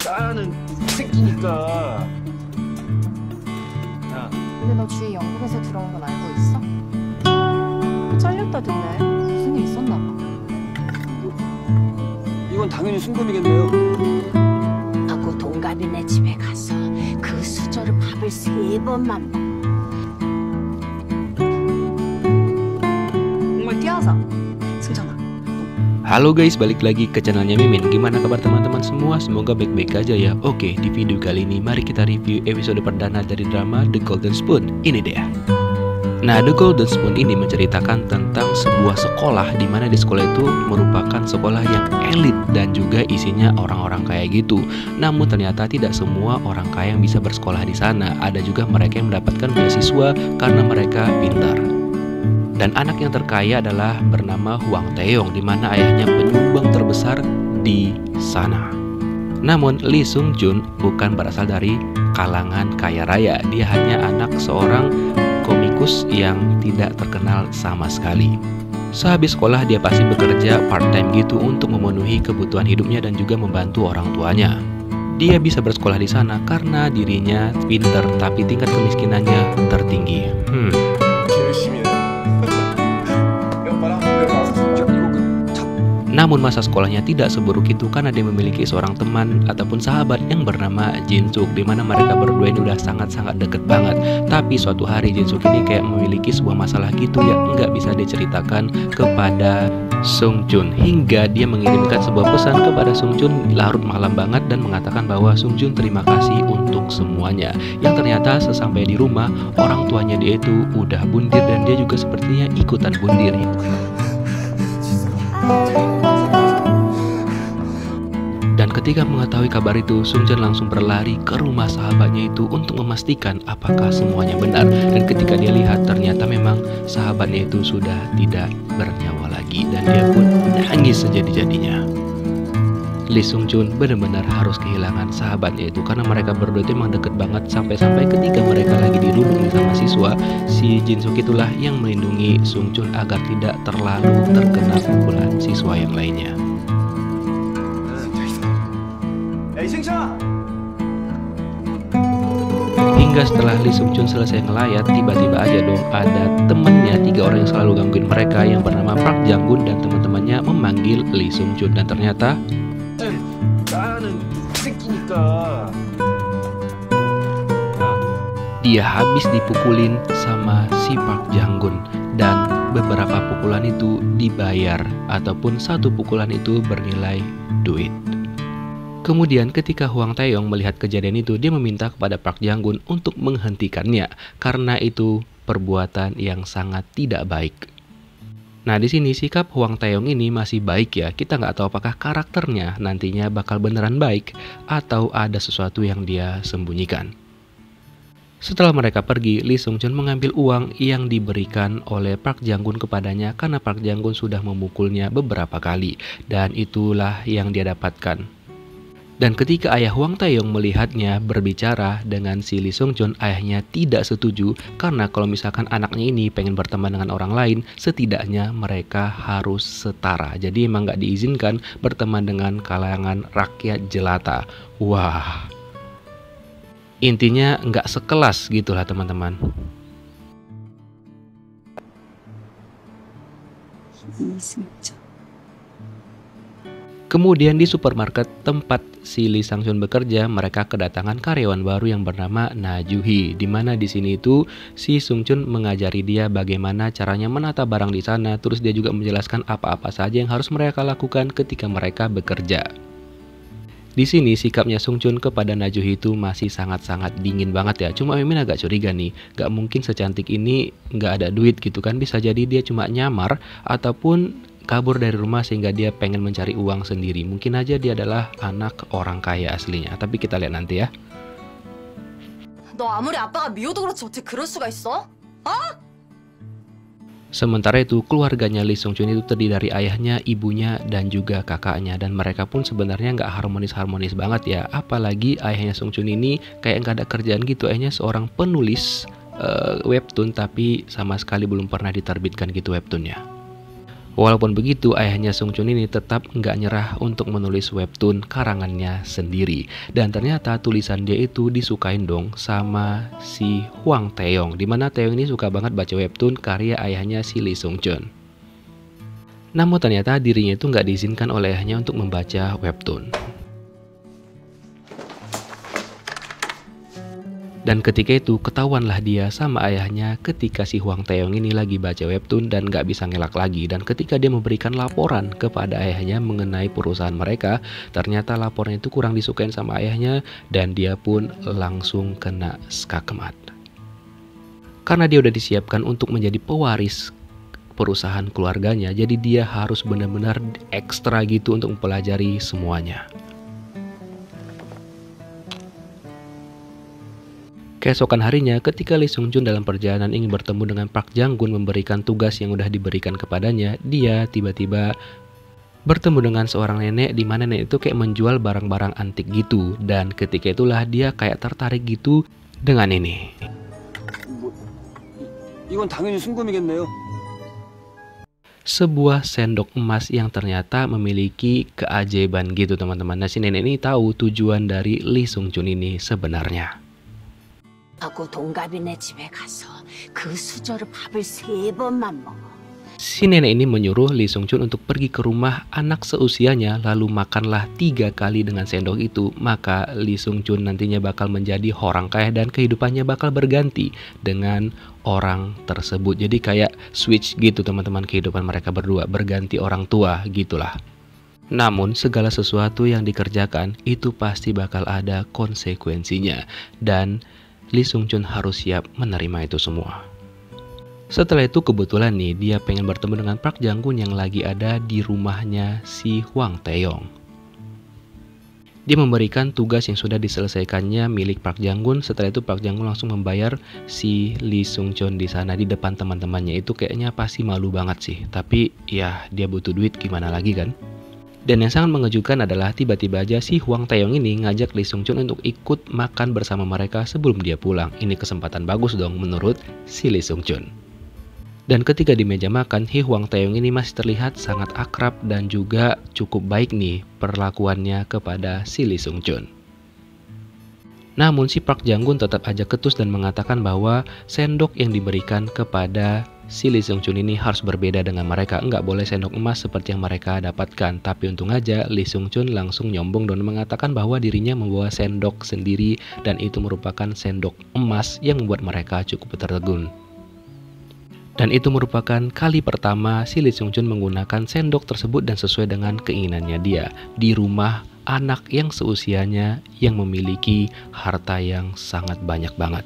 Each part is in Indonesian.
나는 이 새끼니까. 야, 근데 너 주희 연극에서 들어온 건 알고 있어? 잘렸다던데. 무슨 일 있었나 봐. 이건 당연히 순금이겠네요. 하고 동갑이네 집에 가서 그 수저로 밥을 3번만 먹. 정말 뛰어서. 승전아. Halo guys, balik lagi ke channelnya Mimin. Gimana kabar teman-teman semua? Semoga baik-baik aja ya. Oke, di video kali ini mari kita review episode perdana dari drama The Golden Spoon. Ini dia. Nah, The Golden Spoon ini menceritakan tentang sebuah sekolah di mana di sekolah itu merupakan sekolah yang elit dan juga isinya orang-orang kaya gitu. Namun ternyata tidak semua orang kaya yang bisa bersekolah di sana. Ada juga mereka yang mendapatkan beasiswa karena mereka pintar. Dan anak yang terkaya adalah bernama Hwang Taeyong, di mana ayahnya penyumbang terbesar di sana. Namun Lee Sung Jun bukan berasal dari kalangan kaya raya. Dia hanya anak seorang komikus yang tidak terkenal sama sekali. Sehabis sekolah dia pasti bekerja part-time gitu untuk memenuhi kebutuhan hidupnya dan juga membantu orang tuanya. Dia bisa bersekolah di sana karena dirinya pintar tapi tingkat kemiskinannya tertinggi. Namun masa sekolahnya tidak seburuk itu karena dia memiliki seorang teman ataupun sahabat yang bernama Jin Suk, di mana mereka berdua ini udah sangat-sangat deket banget. Tapi suatu hari Jin Suk ini kayak memiliki sebuah masalah gitu yang nggak bisa diceritakan kepada Sung Jun, hingga dia mengirimkan sebuah pesan kepada Sung Jun larut malam banget dan mengatakan bahwa Sung Jun terima kasih untuk semuanya. Yang ternyata sesampai di rumah orang tuanya dia itu udah bundir dan dia juga sepertinya ikutan bundir. Dan ketika mengetahui kabar itu, Sung Jun langsung berlari ke rumah sahabatnya itu untuk memastikan apakah semuanya benar. Dan ketika dia lihat, ternyata memang sahabatnya itu sudah tidak bernyawa lagi. Dan dia pun nangis sejadi-jadinya. Lee Sung Jun benar-benar harus kehilangan sahabatnya itu karena mereka berdua itu emang deket banget, sampai-sampai ketika mereka lagi dirundung sama siswa, si Jin Suk itulah yang melindungi Sung Jun agar tidak terlalu terkena pukulan siswa yang lainnya. Hingga setelah Lee Sung Jun selesai ngelayat, tiba-tiba aja dong ada temennya 3 orang yang selalu gangguin mereka yang bernama Park Jang Gun dan teman-temannya memanggil Lee Sung Jun. Dan ternyata dia habis dipukulin sama si Park Jang Gun, dan beberapa pukulan itu dibayar ataupun satu pukulan itu bernilai duit. Kemudian ketika Hwang Taeyong melihat kejadian itu, dia meminta kepada Park Jang Gun untuk menghentikannya karena itu perbuatan yang sangat tidak baik. Nah, di sini sikap Hwang Taeyong ini masih baik ya. Kita nggak tahu apakah karakternya nantinya bakal beneran baik atau ada sesuatu yang dia sembunyikan. Setelah mereka pergi, Lee Sung Jun mengambil uang yang diberikan oleh Park Jang Gun kepadanya karena Park Jang Gun sudah memukulnya beberapa kali, dan itulah yang dia dapatkan. Dan ketika ayah Hwang Taeyong melihatnya berbicara dengan si Lee Sung Jun, ayahnya tidak setuju karena kalau misalkan anaknya ini pengen berteman dengan orang lain, setidaknya mereka harus setara. Jadi emang nggak diizinkan berteman dengan kalangan rakyat jelata. Wah, intinya nggak sekelas gitulah teman-teman. Kemudian di supermarket tempat si Lee Sang Jun bekerja, mereka kedatangan karyawan baru yang bernama Na Ju-hee, di mana di sini itu si Sung Jun mengajari dia bagaimana caranya menata barang di sana, terus dia juga menjelaskan apa-apa saja yang harus mereka lakukan ketika mereka bekerja. Di sini sikapnya Sung Jun kepada Na Ju-hee itu masih sangat-sangat dingin banget ya. Cuma Mimin agak curiga nih, gak mungkin secantik ini gak ada duit gitu kan. Bisa jadi dia cuma nyamar ataupun kabur dari rumah sehingga dia pengen mencari uang sendiri. Mungkin aja dia adalah anak orang kaya aslinya. Tapi kita lihat nanti ya. 너 아무리 아빠가 미워도 그렇지 어떻게 그럴 수가 있어? 어? Sementara itu keluarganya Lee Sung Jun itu terdiri dari ayahnya, ibunya, dan juga kakaknya. Dan mereka pun sebenarnya nggak harmonis-harmonis banget ya. Apalagi ayahnya Sung Jun ini kayak nggak ada kerjaan gitu. Ayahnya seorang penulis webtoon tapi sama sekali belum pernah diterbitkan gitu webtoonnya. Walaupun begitu, ayahnya Sung Chun ini tetap nggak nyerah untuk menulis webtoon karangannya sendiri. Dan ternyata tulisan dia itu disukain dong sama si Hwang Taeyong, dimana Taeyong ini suka banget baca webtoon karya ayahnya si Lee Sung Chun. Namun ternyata dirinya itu nggak diizinkan oleh ayahnya untuk membaca webtoon. Dan ketika itu ketahuanlah dia sama ayahnya ketika si Hwang Taeyong ini lagi baca webtoon dan gak bisa ngelak lagi. Dan ketika dia memberikan laporan kepada ayahnya mengenai perusahaan mereka, ternyata laporan itu kurang disukain sama ayahnya dan dia pun langsung kena skakmat. Karena dia udah disiapkan untuk menjadi pewaris perusahaan keluarganya, jadi dia harus benar-benar ekstra gitu untuk mempelajari semuanya. Keesokan harinya, ketika Lee Sung Chun dalam perjalanan ingin bertemu dengan Park Jang Gun memberikan tugas yang udah diberikan kepadanya, dia tiba-tiba bertemu dengan seorang nenek di mana nenek itu kayak menjual barang-barang antik gitu. Dan ketika itulah dia kayak tertarik gitu dengan ini. 이건 당연히 순금이겠네요. Sebuah sendok emas yang ternyata memiliki keajaiban gitu teman-teman. Nah si nenek ini tahu tujuan dari Lee Sung Chun ini sebenarnya. 하고 동갑이네 집에 가서 그 수저로 밥을 3번만 먹어. Si nenek ini menyuruh Lee Sung Chun untuk pergi ke rumah anak seusianya lalu makanlah 3 kali dengan sendok itu. Maka Lee Sung Chun nantinya bakal menjadi orang kaya dan kehidupannya bakal berganti dengan orang tersebut. Jadi kayak switch gitu teman-teman, kehidupan mereka berdua berganti orang tua gitulah. Namun segala sesuatu yang dikerjakan itu pasti bakal ada konsekuensinya dan Lee Sung Chun harus siap menerima itu semua. Setelah itu kebetulan nih dia pengen bertemu dengan Park Jang Gun yang lagi ada di rumahnya si Hwang Taeyong. Dia memberikan tugas yang sudah diselesaikannya milik Park Jang Gun. Setelah itu Park Jang Gun langsung membayar si Lee Sung Chun di sana di depan teman-temannya. Itu kayaknya pasti malu banget sih. Tapi ya dia butuh duit, gimana lagi kan? Dan yang sangat mengejutkan adalah tiba-tiba aja si Hwang Taeyong ini ngajak Lee Sung Chun untuk ikut makan bersama mereka sebelum dia pulang. Ini kesempatan bagus dong menurut si Lee Sung Chun. Dan ketika di meja makan, Hwang Taeyong ini masih terlihat sangat akrab dan juga cukup baik nih perlakuannya kepada si Lee Sung Chun. Namun si Park Jang Gun tetap aja ketus dan mengatakan bahwa sendok yang diberikan kepada si Lee Sung Chun ini harus berbeda dengan mereka. Enggak boleh sendok emas seperti yang mereka dapatkan. Tapi untung aja Lee Sung Chun langsung nyombong dan mengatakan bahwa dirinya membawa sendok sendiri dan itu merupakan sendok emas yang membuat mereka cukup tertegun. Dan itu merupakan kali pertama si Lee Sung Chun menggunakan sendok tersebut dan sesuai dengan keinginannya dia di rumah anak yang seusianya yang memiliki harta yang sangat banyak banget.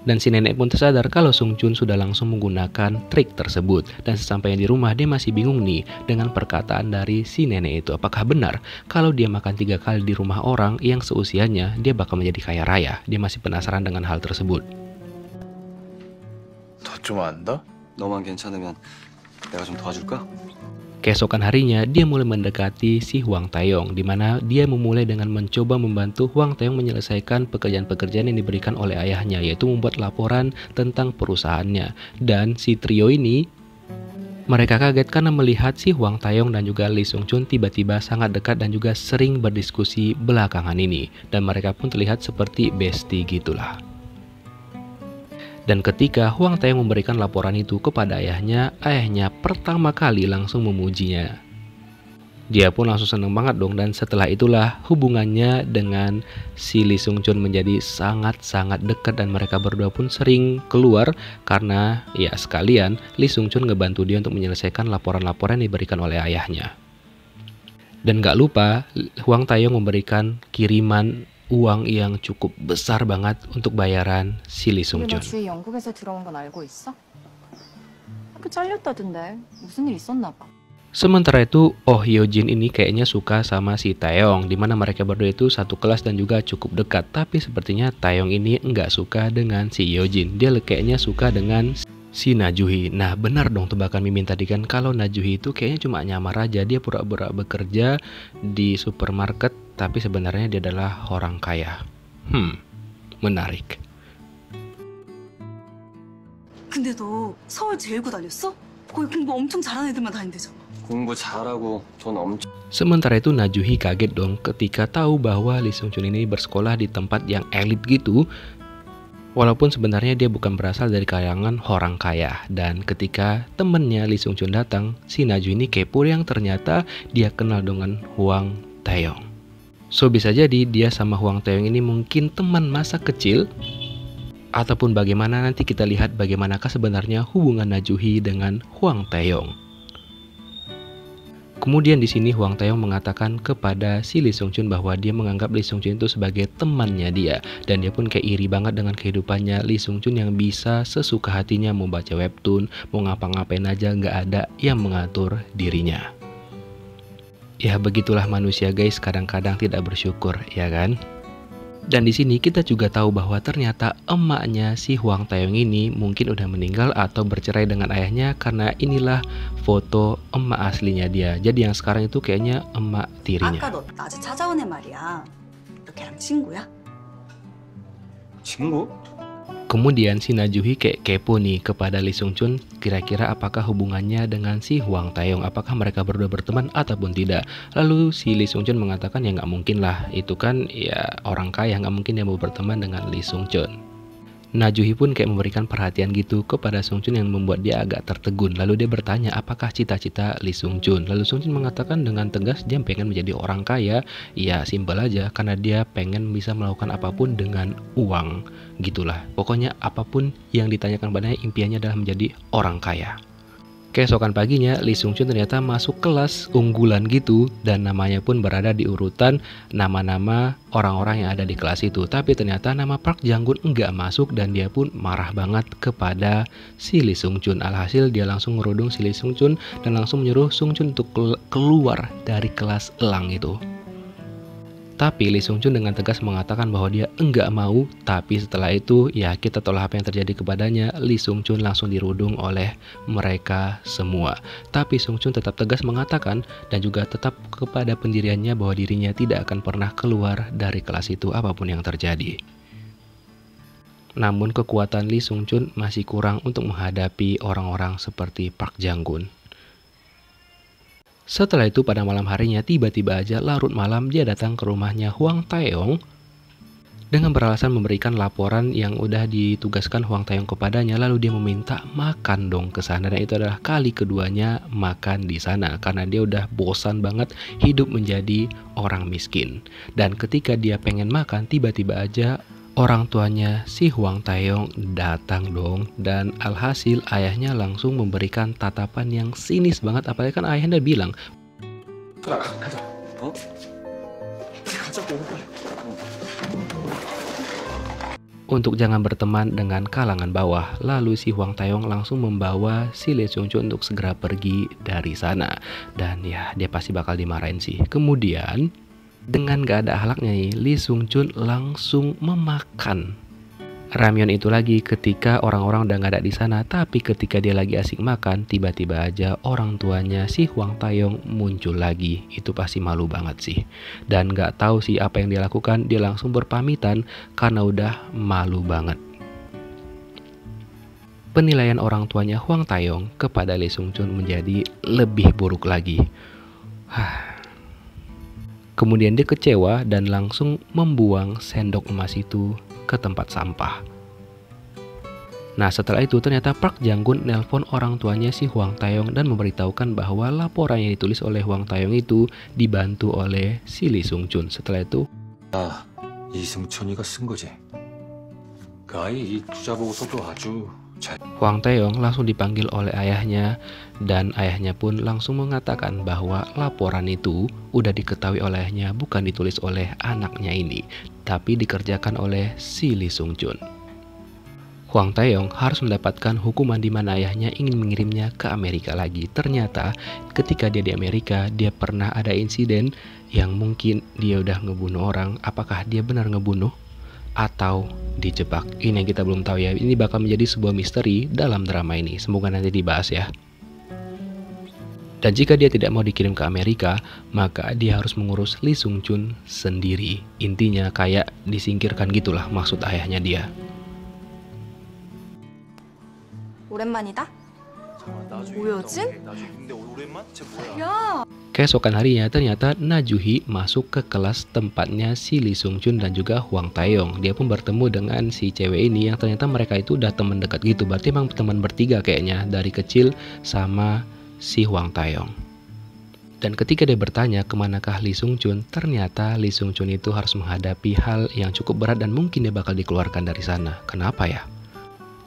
Dan si nenek pun tersadar kalau Sung Chun sudah langsung menggunakan trik tersebut. Dan sesampainya di rumah dia masih bingung nih dengan perkataan dari si nenek itu. Apakah benar kalau dia makan 3 kali di rumah orang yang seusianya dia bakal menjadi kaya raya? Dia masih penasaran dengan hal tersebut. 너 좀 안다? 너만 괜찮으면 내가 좀 도와줄까? Keesokan harinya dia mulai mendekati si Hwang Taeyong, di mana dia memulai dengan mencoba membantu Hwang Taeyong menyelesaikan pekerjaan-pekerjaan yang diberikan oleh ayahnya, yaitu membuat laporan tentang perusahaannya. Dan si trio ini mereka kaget karena melihat si Hwang Taeyong dan juga Lee Sung Chun tiba-tiba sangat dekat dan juga sering berdiskusi belakangan ini, dan mereka pun terlihat seperti bestie gitulah. Dan ketika Hwang Taeyong memberikan laporan itu kepada ayahnya pertama kali langsung memujinya. Dia pun langsung seneng banget dong, dan setelah itulah hubungannya dengan si Lee Sung Chun menjadi sangat-sangat dekat dan mereka berdua pun sering keluar karena ya sekalian Lee Sung Chun ngebantu dia untuk menyelesaikan laporan-laporan yang diberikan oleh ayahnya. Dan gak lupa Hwang Taeyong memberikan kiriman uang yang cukup besar banget untuk bayaran si Lee Sung Chun. 주위 영국에서 들어온 건 알고 있어? 학교 잘렸다던데 무슨 일 있었나 봐. Sementara itu, Oh Hyo Jin ini kayaknya suka sama si Taeyong, dimana mereka berdua itu satu kelas dan juga cukup dekat. Tapi sepertinya Taeyong ini nggak suka dengan si Hyo Jin. Dia kayaknya suka dengan si Najuhi. Nah benar dong tebakan Mimin tadi kan, kalau Najuhi itu kayaknya cuma nyamar aja. Dia pura-pura bekerja di supermarket, tapi sebenarnya dia adalah orang kaya. Menarik. 근데 너 서울 제일고 다녔어? 거기 공부 엄청 잘하는 애들만 다닌대잖아. 공부 잘하고 돈 엄청 Sementara itu Najuhi kaget dong ketika tahu bahwa Lee Sung Chun ini bersekolah di tempat yang elit gitu. Walaupun sebenarnya dia bukan berasal dari kalangan orang kaya. Dan ketika temennya Lee Sung Chun datang, si Najuhi ini kepo yang ternyata dia kenal dengan Hwang Tae-yong. So bisa jadi dia sama Hwang Tae-yong ini mungkin teman masa kecil. Ataupun bagaimana, nanti kita lihat bagaimanakah sebenarnya hubungan Najuhi dengan Hwang Tae-yong. Kemudian di sini Hwang Tae-yong mengatakan kepada si Lee Sung Chun bahwa dia menganggap Lee Sung Chun itu sebagai temannya dia. Dan dia pun kayak iri banget dengan kehidupannya Lee Sung Chun yang bisa sesuka hatinya mau baca webtoon, mau ngapa-ngapain aja, nggak ada yang mengatur dirinya. Ya begitulah manusia guys, kadang-kadang tidak bersyukur, ya kan? Dan di sini kita juga tahu bahwa ternyata emaknya si Hwang Tae-yong ini mungkin udah meninggal atau bercerai dengan ayahnya, karena inilah foto emak aslinya dia. Jadi yang sekarang itu kayaknya emak tirinya. 아까 너 낮에 찾아온 애 말이야. 너 걔랑 친구야? 친구? Kemudian si Najuhi kayak kepo nih kepada Lee Sung Chun, kira-kira apakah hubungannya dengan si Hwang Tae-yong, apakah mereka berdua berteman ataupun tidak. Lalu si Lee Sung Chun mengatakan ya nggak mungkin lah, itu kan ya orang kaya, nggak mungkin dia mau berteman dengan Lee Sung Chun. Najuhi pun kayak memberikan perhatian gitu kepada Sung Chun yang membuat dia agak tertegun. Lalu dia bertanya apakah cita-cita Lee Sung Chun. Lalu Sung Chun mengatakan dengan tegas dia pengen menjadi orang kaya. Ya simpel aja, karena dia pengen bisa melakukan apapun dengan uang. Gitulah, pokoknya apapun yang ditanyakan padanya impiannya adalah menjadi orang kaya. Keesokan paginya Lee Sung Chun ternyata masuk kelas unggulan gitu, dan namanya pun berada di urutan nama-nama orang-orang yang ada di kelas itu. Tapi ternyata nama Park Jang-gun enggak masuk, dan dia pun marah banget kepada si Lee Sung Chun. Alhasil dia langsung ngerudung si Lee Sung Chun dan langsung menyuruh Sung Chun untuk keluar dari kelas elang itu. Tapi Lee Sung Chun dengan tegas mengatakan bahwa dia enggak mau. Tapi setelah itu ya kita tahu apa yang terjadi kepadanya. Lee Sung Chun langsung dirudung oleh mereka semua. Tapi Sung Chun tetap tegas mengatakan dan juga tetap kepada pendiriannya bahwa dirinya tidak akan pernah keluar dari kelas itu apapun yang terjadi. Namun kekuatan Lee Sung Chun masih kurang untuk menghadapi orang-orang seperti Park Jang-gun. Setelah itu pada malam harinya tiba-tiba aja larut malam dia datang ke rumahnya Hwang Tae-yong dengan beralasan memberikan laporan yang udah ditugaskan Hwang Tae-yong kepadanya. Lalu dia meminta makan dong ke sana, dan itu adalah kali keduanya makan di sana karena dia udah bosan banget hidup menjadi orang miskin. Dan ketika dia pengen makan tiba-tiba aja orang tuanya si Hwang Tae-yong datang dong, dan alhasil ayahnya langsung memberikan tatapan yang sinis banget. Apalagi kan ayahnya bilang, 어? untuk jangan berteman dengan kalangan bawah. Lalu si Hwang Tae-yong langsung membawa si Lee Sung Chun untuk segera pergi dari sana. Dan ya dia pasti bakal dimarahin sih. Kemudian dengan gak ada akhlaknya nih, Lee Sung Chun langsung memakan ramyeon itu lagi ketika orang-orang udah gak ada di sana. Tapi ketika dia lagi asik makan, tiba-tiba aja orang tuanya si Hwang Tae-yong muncul lagi. Itu pasti malu banget sih. Dan gak tahu sih apa yang dia lakukan, dia langsung berpamitan karena udah malu banget. Penilaian orang tuanya Hwang Tae-yong kepada Lee Sung Chun menjadi lebih buruk lagi. Kemudian dia kecewa dan langsung membuang sendok emas itu ke tempat sampah. Nah setelah itu ternyata Park Jang-gun nelpon orang tuanya si Hwang Tae-yong dan memberitahukan bahwa laporan yang ditulis oleh Hwang Tae-yong itu dibantu oleh si Lee Sung Chun. Setelah itu 이승천이가 쓴 거지. 그 아이 이 투자 보고서도 아주 잘. Hwang Tae-yong langsung dipanggil oleh ayahnya, dan ayahnya pun langsung mengatakan bahwa laporan itu udah diketahui oleh ayahnya, bukan ditulis oleh anaknya ini, tapi dikerjakan oleh si Lee Sung Chun. Hwang Tae-yong harus mendapatkan hukuman di mana ayahnya ingin mengirimnya ke Amerika lagi. Ternyata ketika dia di Amerika, dia pernah ada insiden yang mungkin dia udah ngebunuh orang. Apakah dia benar ngebunuh atau dijebak? Ini yang kita belum tahu ya. Ini bakal menjadi sebuah misteri dalam drama ini. Semoga nanti dibahas ya. Dan jika dia tidak mau dikirim ke Amerika, maka dia harus mengurus Lee Sung Chun sendiri. Intinya kayak disingkirkan gitulah maksud ayahnya dia. 오랜만이다. 뭐야, 진? 야! Keesokan harinya ternyata Najuhi masuk ke kelas tempatnya si Lee Sung Chun dan juga Hwang Tae-yong. Dia pun bertemu dengan si cewek ini yang ternyata mereka itu udah teman dekat gitu. Berarti emang teman bertiga kayaknya dari kecil sama si Hwang Tae-yong. Dan ketika dia bertanya kemanakah Lee Sung Chun, ternyata Lee Sung Chun itu harus menghadapi hal yang cukup berat dan mungkin dia bakal dikeluarkan dari sana. Kenapa ya?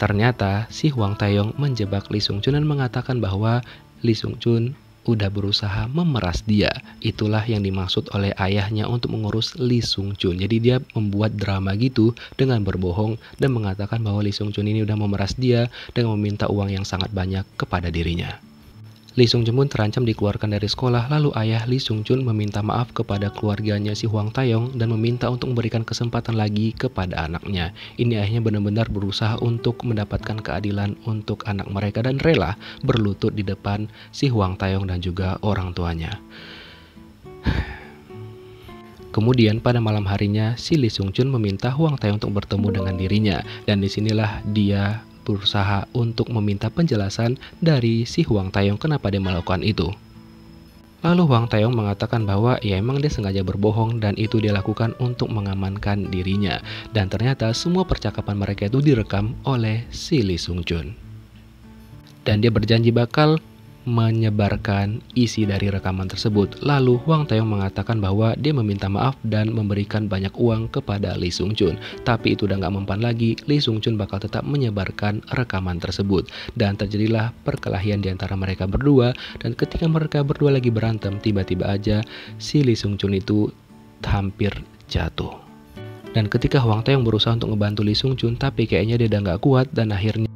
Ternyata si Hwang Tae-yong menjebak Lee Sung Chun dan mengatakan bahwa Lee Sung Chun udah berusaha memeras dia. Itulah yang dimaksud oleh ayahnya untuk mengurus Lee Sung Chun. Jadi dia membuat drama gitu dengan berbohong dan mengatakan bahwa Lee Sung Chun ini udah memeras dia dengan meminta uang yang sangat banyak kepada dirinya. Lee Sung Chun pun terancam dikeluarkan dari sekolah, lalu ayah Lee Sung Chun meminta maaf kepada keluarganya si Hwang Tae-yong dan meminta untuk memberikan kesempatan lagi kepada anaknya. Ini ayahnya benar-benar berusaha untuk mendapatkan keadilan untuk anak mereka dan rela berlutut di depan si Hwang Tae-yong dan juga orang tuanya. Kemudian pada malam harinya si Lee Sung Chun meminta Hwang Tae-yong untuk bertemu dengan dirinya dan disinilah dia berusaha untuk meminta penjelasan dari si Hwang Tae-yong kenapa dia melakukan itu. Lalu Hwang Tae-yong mengatakan bahwa ya emang dia sengaja berbohong dan itu dia lakukan untuk mengamankan dirinya. Dan ternyata semua percakapan mereka itu direkam oleh si Lee Sung Chun. Dan dia berjanji bakal menyebarkan isi dari rekaman tersebut. Lalu Hwang Tae-yong mengatakan bahwa dia meminta maaf dan memberikan banyak uang kepada Lee Sung Chun. Tapi itu udah gak mempan lagi, Lee Sung Chun bakal tetap menyebarkan rekaman tersebut. Dan terjadilah perkelahian di antara mereka berdua. Dan ketika mereka berdua lagi berantem, tiba-tiba aja si Lee Sung Chun itu hampir jatuh. Dan ketika Hwang Tae-yong berusaha untuk ngebantu Lee Sung Chun, tapi kayaknya dia udah gak kuat dan akhirnya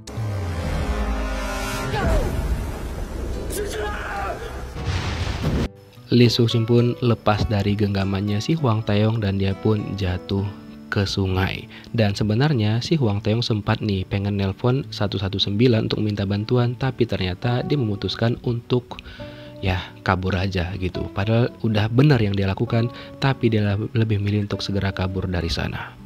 Lee Sung Chun pun lepas dari genggamannya si Hwang Tae-yong dan dia pun jatuh ke sungai. Dan sebenarnya si Hwang Tae-yong sempat nih pengen nelpon 119 untuk minta bantuan, tapi ternyata dia memutuskan untuk ya kabur aja gitu. Padahal udah benar yang dia lakukan, tapi dia lebih milih untuk segera kabur dari sana.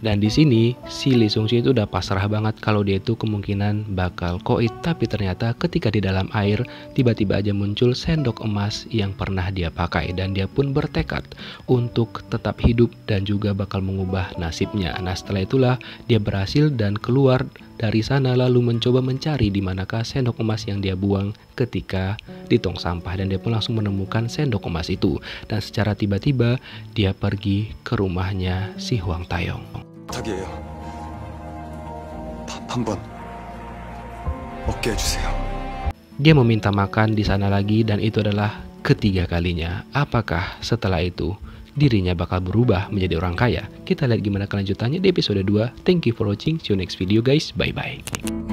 Dan di sini si Lee Sung Chun itu udah pasrah banget kalau dia itu kemungkinan bakal koit, tapi ternyata ketika di dalam air tiba-tiba aja muncul sendok emas yang pernah dia pakai dan dia pun bertekad untuk tetap hidup dan juga bakal mengubah nasibnya. Nah, setelah itulah dia berhasil dan keluar dari sana lalu mencoba mencari di manakah sendok emas yang dia buang ketika di tong sampah, dan dia pun langsung menemukan sendok emas itu dan secara tiba-tiba dia pergi ke rumahnya si Hwang Tae-yong. 부탁이에요. 밥 한번 먹게 해주세요. Dia meminta makan di sana lagi dan itu adalah ketiga kalinya. Apakah setelah itu dirinya bakal berubah menjadi orang kaya? Kita lihat gimana kelanjutannya di episode 2. Thank you for watching. See you next video guys. Bye bye.